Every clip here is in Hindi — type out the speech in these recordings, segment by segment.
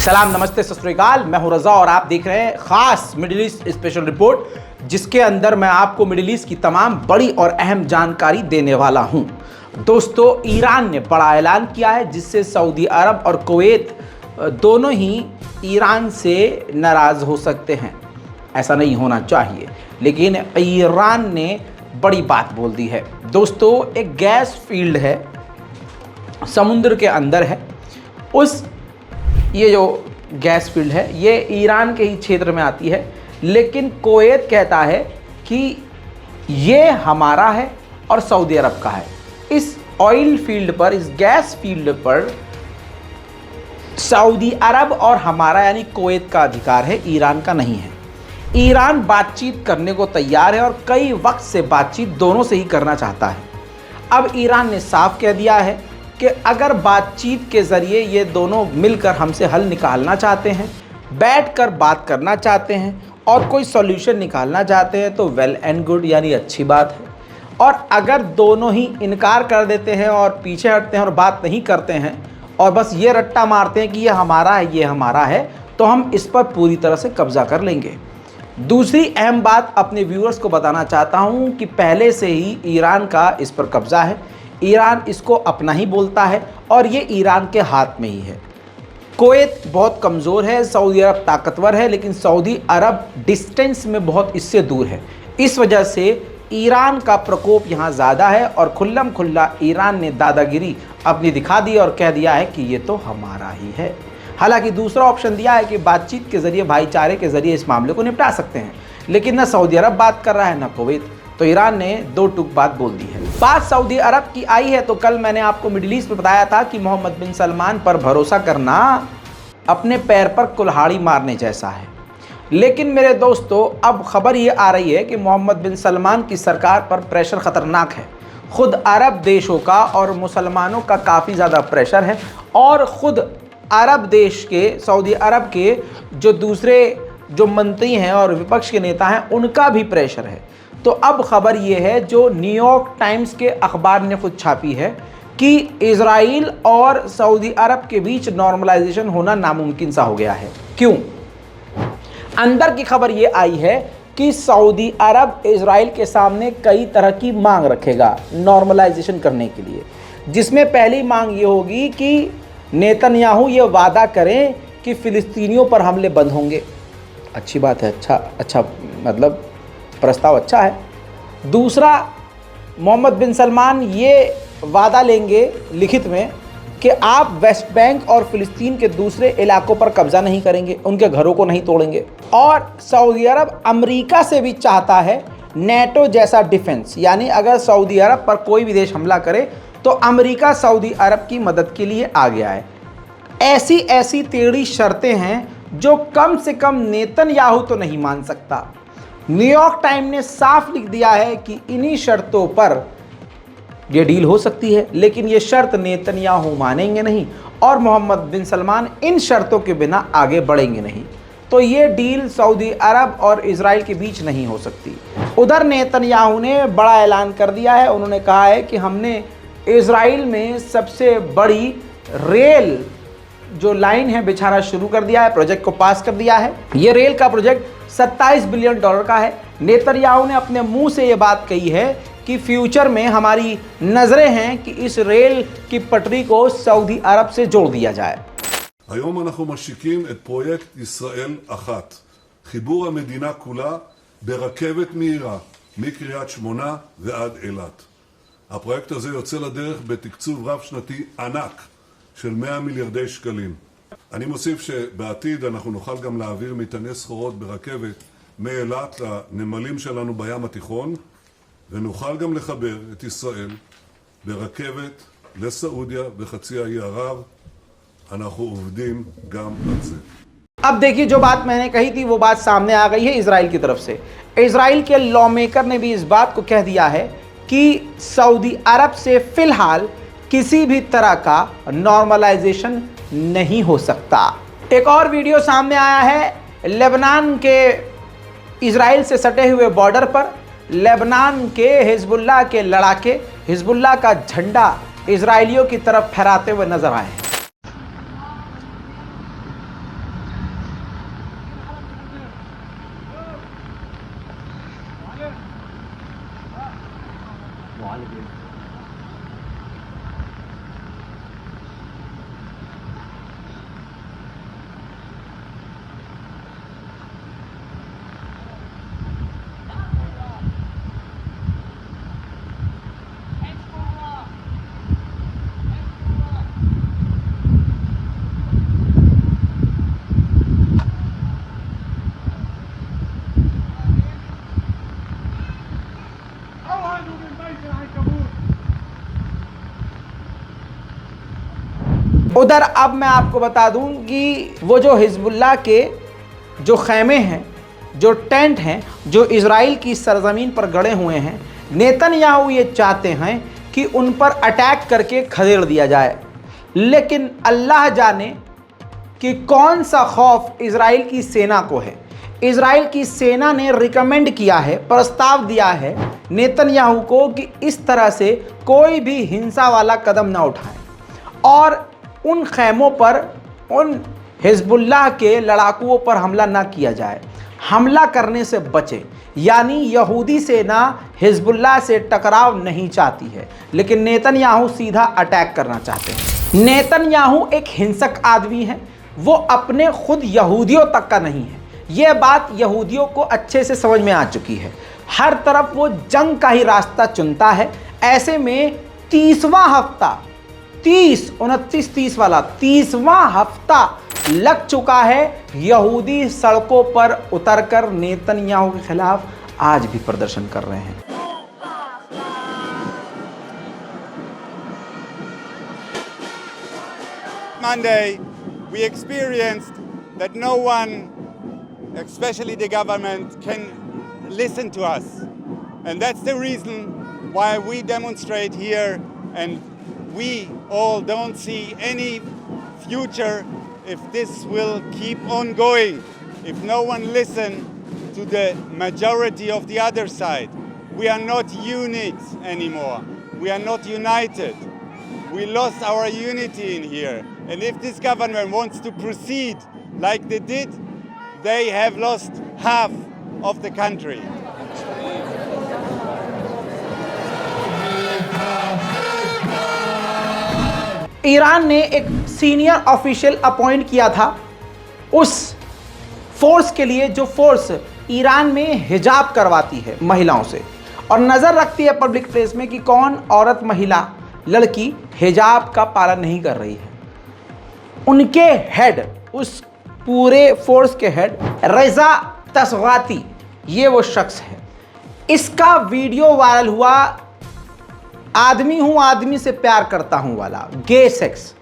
सलाम, नमस्ते, सत श्री अकाल। मैं हूं रजा और आप देख रहे हैं खास मिडिल ईस्ट स्पेशल रिपोर्ट, जिसके अंदर मैं आपको मिडिल ईस्ट की तमाम बड़ी और अहम जानकारी देने वाला हूं। दोस्तों, ईरान ने बड़ा ऐलान किया है जिससे सऊदी अरब और कुवैत दोनों ही ईरान से नाराज़ हो सकते हैं। ऐसा नहीं होना चाहिए, लेकिन ईरान ने बड़ी बात बोल दी है। दोस्तों, एक गैस फील्ड है, समुद्र के अंदर है। ये जो गैस फील्ड है ये ईरान के ही क्षेत्र में आती है, लेकिन कुवैत कहता है कि ये हमारा है और सऊदी अरब का है। इस ऑयल फील्ड पर, इस गैस फील्ड पर सऊदी अरब और हमारा यानी कुवैत का अधिकार है, ईरान का नहीं है। ईरान बातचीत करने को तैयार है और कई वक्त से बातचीत दोनों से ही करना चाहता है। अब ईरान ने साफ कह दिया है कि अगर बातचीत के ज़रिए ये दोनों मिलकर हमसे हल निकालना चाहते हैं, बैठकर बात करना चाहते हैं और कोई सॉल्यूशन निकालना चाहते हैं तो वेल एंड गुड, यानी अच्छी बात है। और अगर दोनों ही इनकार कर देते हैं और पीछे हटते हैं और बात नहीं करते हैं और बस ये रट्टा मारते हैं कि ये हमारा है, ये हमारा है, तो हम इस पर पूरी तरह से कब्जा कर लेंगे। दूसरी अहम बात अपने व्यूअर्स को बताना चाहता हूँ कि पहले से ही ईरान का इस पर कब्जा है। ईरान इसको अपना ही बोलता है और ये ईरान के हाथ में ही है। कुवैत बहुत कमज़ोर है, सऊदी अरब ताकतवर है, लेकिन सऊदी अरब डिस्टेंस में बहुत इससे दूर है। इस वजह से ईरान का प्रकोप यहाँ ज़्यादा है और खुल्लम खुल्ला ईरान ने दादागिरी अपनी दिखा दी और कह दिया है कि ये तो हमारा ही है। हालांकि दूसरा ऑप्शन दिया है कि बातचीत के ज़रिए, भाईचारे के ज़रिए इस मामले को निपटा सकते हैं, लेकिन ना सऊदी अरब बात कर रहा है ना कुवैत। तो ईरान ने दो टूक बात बोल दी है। बात सऊदी अरब की आई है तो कल मैंने आपको मिडिल ईस्ट में बताया था कि मोहम्मद बिन सलमान पर भरोसा करना अपने पैर पर कुल्हाड़ी मारने जैसा है। लेकिन मेरे दोस्तों, अब खबर ये आ रही है कि मोहम्मद बिन सलमान की सरकार पर प्रेशर ख़तरनाक है। खुद अरब देशों का और मुसलमानों का काफ़ी ज़्यादा प्रेशर है और ख़ुद अरब देश के, सऊदी अरब के जो दूसरे जो मंत्री हैं और विपक्ष के नेता हैं, उनका भी प्रेशर है। तो अब खबर ये है जो न्यूयॉर्क टाइम्स के अखबार ने खुद छापी है कि इजराइल और सऊदी अरब के बीच नॉर्मलाइजेशन होना नामुमकिन सा हो गया है। क्यों? अंदर की खबर ये आई है कि सऊदी अरब इजराइल के सामने कई तरह की मांग रखेगा नॉर्मलाइजेशन करने के लिए, जिसमें पहली मांग ये होगी कि नेतन्याहू ये वादा करें कि फ़िलिस्तीनियों पर हमले बंद होंगे। अच्छी बात है, अच्छा मतलब प्रस्ताव अच्छा है। दूसरा, मोहम्मद बिन सलमान ये वादा लेंगे लिखित में कि आप वेस्ट बैंक और फ़िलिस्तीन के दूसरे इलाकों पर कब्ज़ा नहीं करेंगे, उनके घरों को नहीं तोड़ेंगे। और सऊदी अरब अमेरिका से भी चाहता है नेटो जैसा डिफेंस, यानी अगर सऊदी अरब पर कोई भी देश हमला करे तो अमेरिका सऊदी अरब की मदद के लिए आ गया है। ऐसी ऐसी टेढ़ी शर्तें हैं जो कम से कम नेतन्याहू तो नहीं मान सकता। न्यूयॉर्क टाइम ने साफ लिख दिया है कि इन्हीं शर्तों पर यह डील हो सकती है, लेकिन ये शर्त नेतन्याहू मानेंगे नहीं और मोहम्मद बिन सलमान इन शर्तों के बिना आगे बढ़ेंगे नहीं। तो ये डील सऊदी अरब और इजराइल के बीच नहीं हो सकती। उधर नेतन्याहू ने बड़ा ऐलान कर दिया है। उन्होंने कहा है कि हमने इजराइल में सबसे बड़ी रेल जो लाइन है बिछाना शुरू कर दिया है, प्रोजेक्ट को पास कर दिया है। ये रेल का प्रोजेक्ट $27 बिलियन का है। नेतन्याहू ने अपने मुंह से ये बात कही है कि फ्यूचर में हमारी नज़रें हैं कि इस रेल की पटरी को सऊदी अरब से जोड़ दिया जाए। היום אנחנו משיקים את פרויקט ישראל אחת, חיבור המדינה כולה ברכבת מהירה מקריית שמונה ועד אילת. הפרויקט הזה יוצא לדרך בתקצוב רב שנתי ענק של 100 מיליארדי שקלים. אני מוסיף שבעתיד אנחנו נוכל גם להעביר מטעני סחורות ברכבת מאילת לנמלים שלנו בים התיכון, ונוכל גם לחבר את ישראל ברכבת לסעודיה וחצי האי ערב. אנחנו עובדים גם על זה. अब देखिए, जो बात मैंने कही थी वो बात सामने आ गई है इजराइल की तरफ से। इजराइल के लॉ मेकर ने भी इस बात को कह दिया है कि सऊदी अरब से फिलहाल किसी भी तरह का नॉर्मलाइजेशन नहीं हो सकता। एक और वीडियो सामने आया है लेबनान के इजराइल से सटे हुए बॉर्डर पर। लेबनान के हिजबुल्लाह के लड़ाके हिजबुल्लाह का झंडा इजराइलियों की तरफ फहराते हुए नजर आए। उधर अब मैं आपको बता दूं कि वो जो हिजबुल्लाह के जो खैमे हैं, जो टेंट हैं, जो इजराइल की सरजमीन पर गड़े हुए हैं, नेतन्याहू ये चाहते हैं कि उन पर अटैक करके खदेड़ दिया जाए। लेकिन अल्लाह जाने कि कौन सा खौफ इजराइल की सेना को है। इजराइल की सेना ने रिकमेंड किया है, प्रस्ताव दिया है नेतन्याहू को कि इस तरह से कोई भी हिंसा वाला कदम ना उठाएं और उन खैमों पर, उन हिजबुल्लाह के लड़ाकुओं पर हमला ना किया जाए, हमला करने से बचे। यानी यहूदी सेना हिजबुल्लाह से टकराव नहीं चाहती है, लेकिन नेतन्याहू सीधा अटैक करना चाहते हैं। नेतन्याहू एक हिंसक आदमी है, वो अपने खुद यहूदियों तक का नहीं है। यह बात यहूदियों को अच्छे से समझ में आ चुकी है। हर तरफ वो जंग का ही रास्ता चुनता है। ऐसे में 30वां हफ्ता, 30वां हफ्ता लग चुका है। यहूदी सड़कों पर उतरकर नेतन्याहू के खिलाफ आज भी प्रदर्शन कर रहे हैं। Monday, we experienced that no one, especially the government, can listen to us. And that's the reason why we demonstrate here, and we all don't see any future if this will keep on going, if no one listens to the majority of the other side. We are not unit anymore. We are not united. We lost our unity in here. And if this government wants to proceed like they did, they have lost half of the country. Iran ने एक सीनियर ऑफिशियल अपॉइंट किया था उस फोर्स के लिए जो फोर्स ईरान में हिजाब करवाती है महिलाओं से और नज़र रखती है पब्लिक प्लेस में कि कौन औरत, महिला, लड़की हिजाब का पालन नहीं कर रही है। उनके हेड, उस पूरे फोर्स के हेड रज़ा तसगाती, ये वो शख्स है। इसका वीडियो वायरल हुआ, आदमी हूँ आदमी से प्यार करता हूँ वाला, गे सेक्स।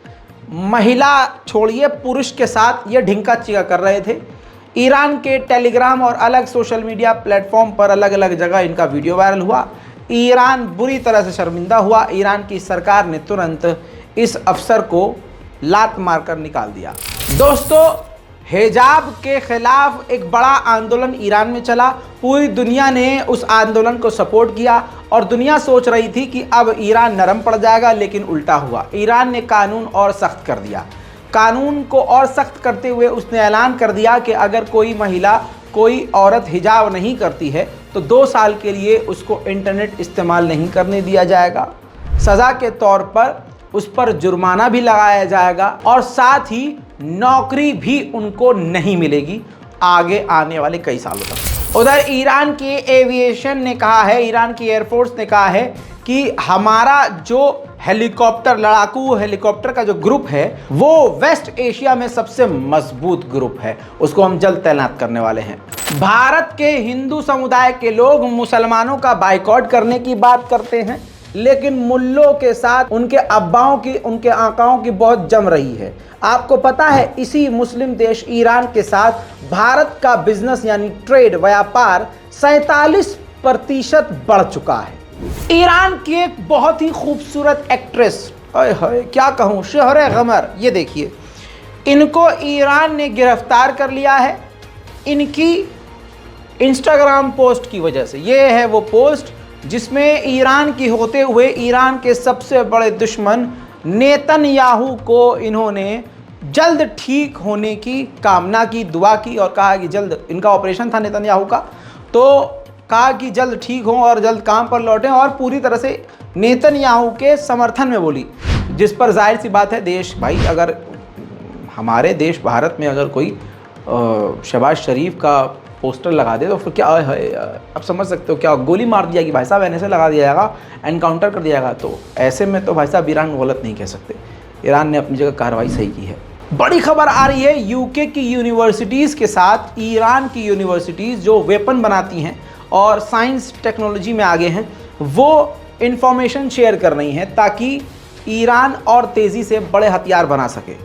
महिला छोड़िए, पुरुष के साथ ये ढिंका चिका कर रहे थे। ईरान के टेलीग्राम और अलग सोशल मीडिया प्लेटफॉर्म पर अलग अलग जगह इनका वीडियो वायरल हुआ। ईरान बुरी तरह से शर्मिंदा हुआ। ईरान की सरकार ने तुरंत इस अफसर को लात मारकर निकाल दिया। दोस्तों, हिजाब के खिलाफ एक बड़ा आंदोलन ईरान में चला। पूरी दुनिया ने उस आंदोलन को सपोर्ट किया और दुनिया सोच रही थी कि अब ईरान नरम पड़ जाएगा, लेकिन उल्टा हुआ। ईरान ने कानून और सख्त कर दिया। कानून को और सख्त करते हुए उसने ऐलान कर दिया कि अगर कोई महिला, कोई औरत हिजाब नहीं करती है तो 2 साल के लिए उसको इंटरनेट इस्तेमाल नहीं करने दिया जाएगा। सज़ा के तौर पर उस पर जुर्माना भी लगाया जाएगा और साथ ही नौकरी भी उनको नहीं मिलेगी आगे आने वाले कई सालों तक। उधर ईरान की एविएशन ने कहा है, ईरान की एयरफोर्स ने कहा है कि हमारा जो हेलीकॉप्टर, लड़ाकू हेलीकॉप्टर का जो ग्रुप है वो वेस्ट एशिया में सबसे मजबूत ग्रुप है, उसको हम जल्द तैनात करने वाले हैं। भारत के हिंदू समुदाय के लोग मुसलमानों का बाइकॉट करने की बात करते हैं, लेकिन मुल्लों के साथ उनके अब्बाओं की, उनके आकाओं की बहुत जम रही है। आपको पता है, इसी मुस्लिम देश ईरान के साथ भारत का बिजनेस यानी ट्रेड, व्यापार 47% बढ़ चुका है। ईरान की एक बहुत ही खूबसूरत एक्ट्रेस, क्या कहूँ, शहर गमर, ये देखिए, इनको ईरान ने गिरफ्तार कर लिया है इनकी इंस्टाग्राम पोस्ट की वजह से। ये है वो पोस्ट जिसमें ईरान की होते हुए ईरान के सबसे बड़े दुश्मन नेतन्याहू को इन्होंने जल्द ठीक होने की कामना की, दुआ की और कहा कि जल्द, इनका ऑपरेशन था नेतन्याहू का, तो कहा कि जल्द ठीक हों और जल्द काम पर लौटें और पूरी तरह से नेतन्याहू के समर्थन में बोली। जिस पर जाहिर सी बात है, देश भाई, अगर हमारे देश भारत में अगर कोई शहबाज शरीफ का पोस्टर लगा दे तो फिर क्या है, आप समझ सकते हो, क्या गोली मार दिया कि भाई साहब ऐसे लगा दिया जाएगा, एनकाउंटर कर दिया जाएगा। तो ऐसे में तो भाई साहब ईरान गलत नहीं कह सकते, ईरान ने अपनी जगह कार्रवाई सही की है। बड़ी खबर आ रही है, यूके की यूनिवर्सिटीज़ के साथ ईरान की यूनिवर्सिटीज़ जो वेपन बनाती हैं और साइंस टेक्नोलॉजी में आगे हैं, वो इंफॉर्मेशन शेयर कर रही हैं ताकि ईरान और तेज़ी से बड़े हथियार बना सके।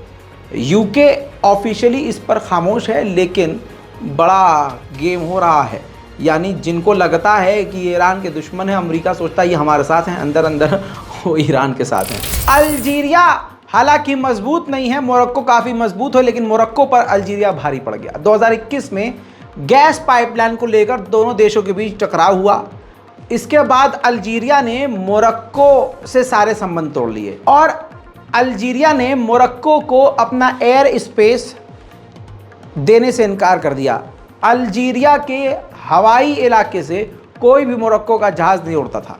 यूके ऑफिशियली इस पर खामोश है, लेकिन बड़ा गेम हो रहा है। यानी जिनको लगता है कि ईरान के दुश्मन है, अमेरिका सोचता है ये हमारे साथ हैं, अंदर अंदर वो ईरान के साथ हैं। अल्जीरिया हालांकि मजबूत नहीं है, मोरक्को काफ़ी मजबूत हो, लेकिन मोरक्को पर अल्जीरिया भारी पड़ गया। 2021 में गैस पाइपलाइन को लेकर दोनों देशों के बीच टकराव हुआ। इसके बाद अल्जीरिया ने मोरक्को से सारे संबंध तोड़ लिए और अल्जीरिया ने मोरक्को को अपना एयर स्पेस देने से इनकार कर दिया। अल्जीरिया के हवाई इलाके से कोई भी मोरक्को का जहाज़ नहीं उड़ता था।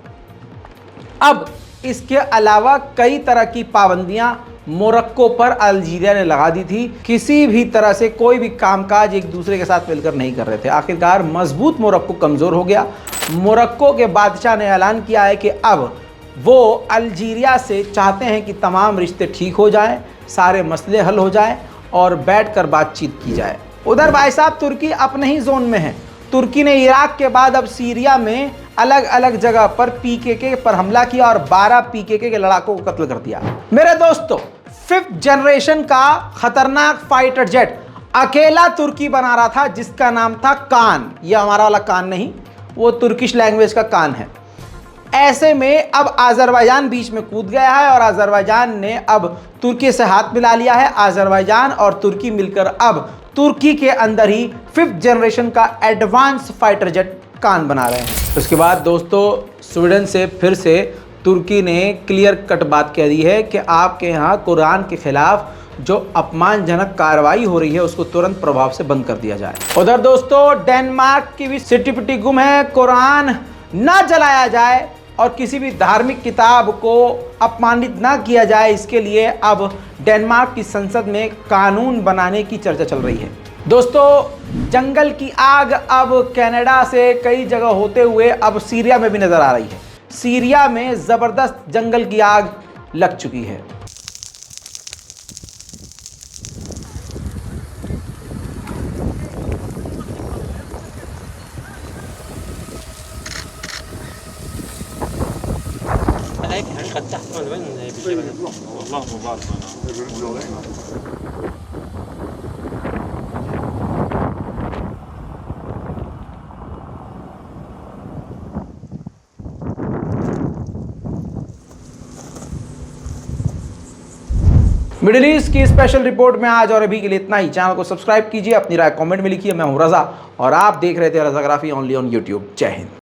अब इसके अलावा कई तरह की पाबंदियां मोरक्को पर अल्जीरिया ने लगा दी थी। किसी भी तरह से कोई भी कामकाज एक दूसरे के साथ मिलकर नहीं कर रहे थे। आखिरकार मजबूत मोरक्को कमज़ोर हो गया। मोरक्को के बादशाह ने ऐलान किया है कि अब वो अल्जीरिया से चाहते हैं कि तमाम रिश्ते ठीक हो जाएं, सारे मसले हल हो जाएं और बैठकर बातचीत की जाए। उधर भाई साहब तुर्की अपने ही जोन में है। तुर्की ने इराक के बाद अब सीरिया में अलग अलग जगह पर पीकेके पर हमला किया और 12 पीकेके के लड़ाकों को कत्ल कर दिया। मेरे दोस्तों, 5th जनरेशन का खतरनाक फाइटर जेट अकेला तुर्की बना रहा था, जिसका नाम था कान। यह हमारा वाला कान नहीं, वो तुर्किश लैंग्वेज का कान है। ऐसे में अब अज़रबैजान बीच में कूद गया है और अज़रबैजान ने अब तुर्की से हाथ मिला लिया है। अज़रबैजान और तुर्की मिलकर अब तुर्की के अंदर ही 5th जनरेशन का एडवांस फाइटर जेट कान बना रहे हैं। उसके बाद दोस्तों, स्वीडन से फिर से तुर्की ने क्लियर कट बात कह दी है कि आपके यहाँ कुरान के खिलाफ जो अपमानजनक कार्रवाई हो रही है उसको तुरंत प्रभाव से बंद कर दिया जाए। उधर दोस्तों, डेनमार्क की भी सिटी पिटी गुम है। कुरान ना जलाया जाए और किसी भी धार्मिक किताब को अपमानित ना किया जाए, इसके लिए अब डेनमार्क की संसद में कानून बनाने की चर्चा चल रही है। दोस्तों, जंगल की आग अब कनाडा से कई जगह होते हुए अब सीरिया में भी नजर आ रही है। सीरिया में जबरदस्त जंगल की आग लग चुकी है। मिडिल ईस्ट की स्पेशल रिपोर्ट में आज और अभी के लिए इतना ही। चैनल को सब्सक्राइब कीजिए, अपनी राय कमेंट में लिखिए। मैं हूं रजा और आप देख रहे थे रजाग्राफी ओनली ऑन यूट्यूब। जय हिंद।